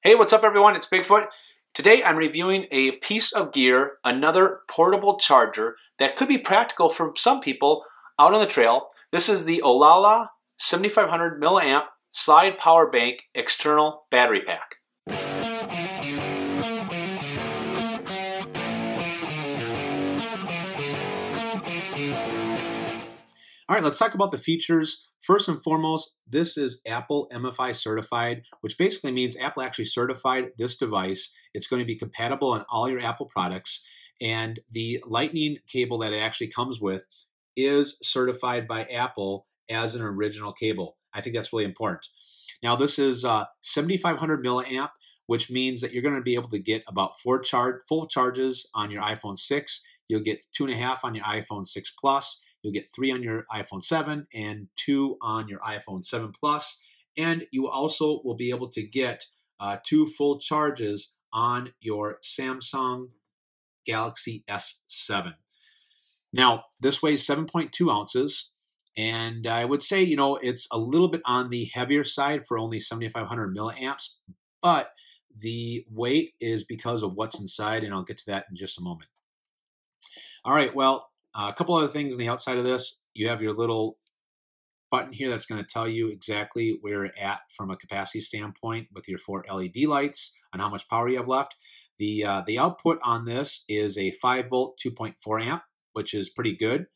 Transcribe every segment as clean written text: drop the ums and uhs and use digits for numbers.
Hey, what's up everyone? It's Bigfoot. Today I'm reviewing a piece of gear, another portable charger that could be practical for some people out on the trail. This is the Ultralight 7500 milliamp slide power bank external battery pack. All right, let's talk about the features. First and foremost, this is Apple MFI certified, which basically means Apple actually certified this device. It's going to be compatible on all your Apple products, and the lightning cable that it actually comes with is certified by Apple as an original cable. I think that's really important. Now, this is 7500 milliamp, which means that you're going to be able to get about full charges on your iPhone 6. You'll get 2.5 on your iPhone 6 Plus. You'll get 3 on your iPhone 7 and 2 on your iPhone 7 Plus. And you also will be able to get 2 full charges on your Samsung Galaxy S7. Now, this weighs 7.2 ounces. And I would say, you know, it's a little bit on the heavier side for only 7,500 milliamps. But the weight is because of what's inside, and I'll get to that in just a moment. All right, well, a couple other things on the outside of this. You have your little button here that's going to tell you exactly where you're at from a capacity standpoint with your 4 LED lights and how much power you have left. The output on this is a 5-volt 2.4 amp, which is pretty good.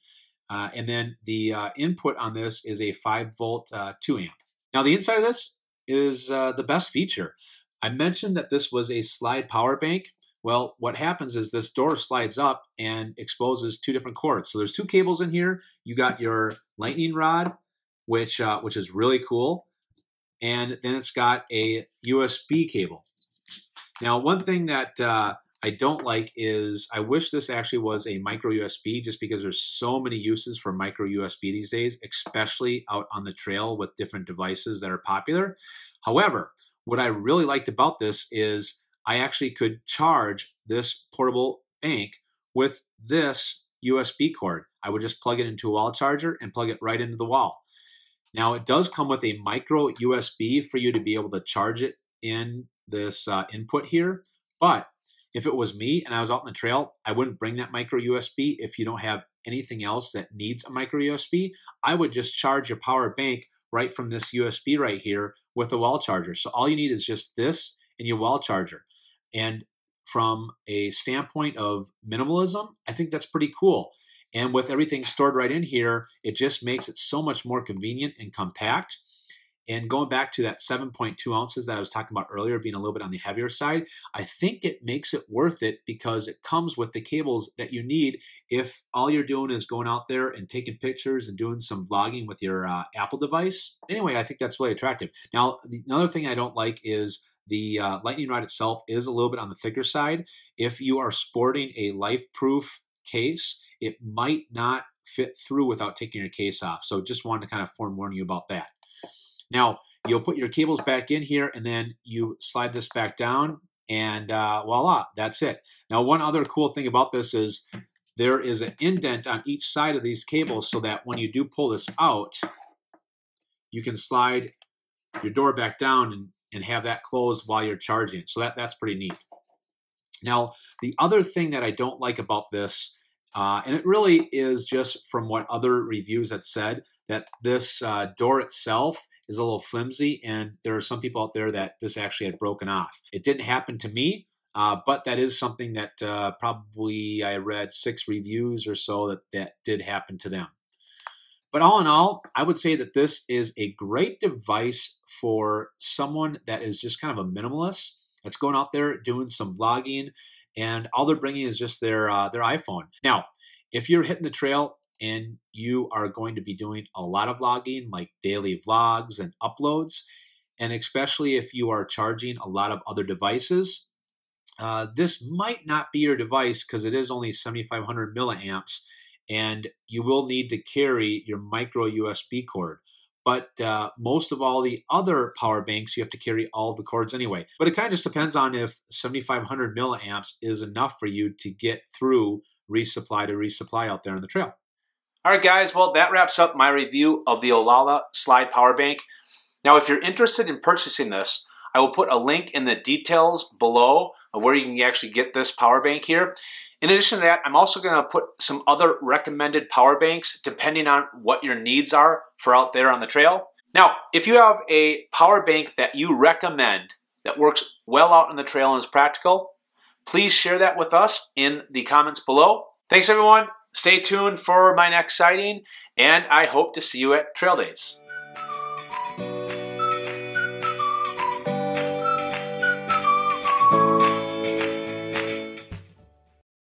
And then the input on this is a 5-volt 2 amp. Now the inside of this is the best feature. I mentioned that this was a slide power bank. Well, what happens is this door slides up and exposes 2 different cords. So there's 2 cables in here. You got your lightning rod, which is really cool. And then it's got a USB cable. Now, one thing that I don't like is I wish this actually was a micro USB, just because there's so many uses for micro USB these days, especially out on the trail with different devices that are popular. However, what I really liked about this is I actually could charge this portable bank with this USB cord. I would just plug it into a wall charger and plug it right into the wall. Now, it does come with a micro USB for you to be able to charge it in this input here. But if it was me and I was out on the trail, I wouldn't bring that micro USB. If you don't have anything else that needs a micro USB, I would just charge your power bank right from this USB right here with a wall charger. So all you need is just this and your wall charger. And from a standpoint of minimalism, I think that's pretty cool. And with everything stored right in here, it just makes it so much more convenient and compact. And going back to that 7.2 ounces that I was talking about earlier, being a little bit on the heavier side, I think it makes it worth it because it comes with the cables that you need if all you're doing is going out there and taking pictures and doing some vlogging with your Apple device. Anyway, I think that's really attractive. Now, another thing I don't like is the lightning rod itself is a little bit on the thicker side. If you are sporting a life-proof case, it might not fit through without taking your case off. So just wanted to kind of forewarn you about that. Now, you'll put your cables back in here, and then you slide this back down, and voila, that's it. Now, one other cool thing about this is there is an indent on each side of these cables so that when you do pull this out, you can slide your door back down and have that closed while you're charging. So that's pretty neat. Now, the other thing that I don't like about this, and it really is just from what other reviews had said, that this door itself is a little flimsy, and there are some people out there that this actually had broken off. It didn't happen to me, but that is something that probably I read 6 reviews or so that did happen to them. But all in all, I would say that this is a great device for someone that is just kind of a minimalist, that's going out there doing some vlogging, and all they're bringing is just their iPhone. Now, if you're hitting the trail and you are going to be doing a lot of vlogging, like daily vlogs and uploads, and especially if you are charging a lot of other devices, this might not be your device because it is only 7,500 milliamps, and you will need to carry your micro USB cord. But most of all the other power banks, you have to carry all the cords anyway. But it kind of just depends on if 7,500 milliamps is enough for you to get through resupply to resupply out there on the trail. All right, guys, well, that wraps up my review of the Ultralight slide power bank. Now, if you're interested in purchasing this, I will put a link in the details below of where you can actually get this power bank here. In addition to that, I'm also going to put some other recommended power banks depending on what your needs are for out there on the trail. Now, if you have a power bank that you recommend that works well out on the trail and is practical, please share that with us in the comments below. Thanks everyone. Stay tuned for my next sighting, and I hope to see you at Trail Days.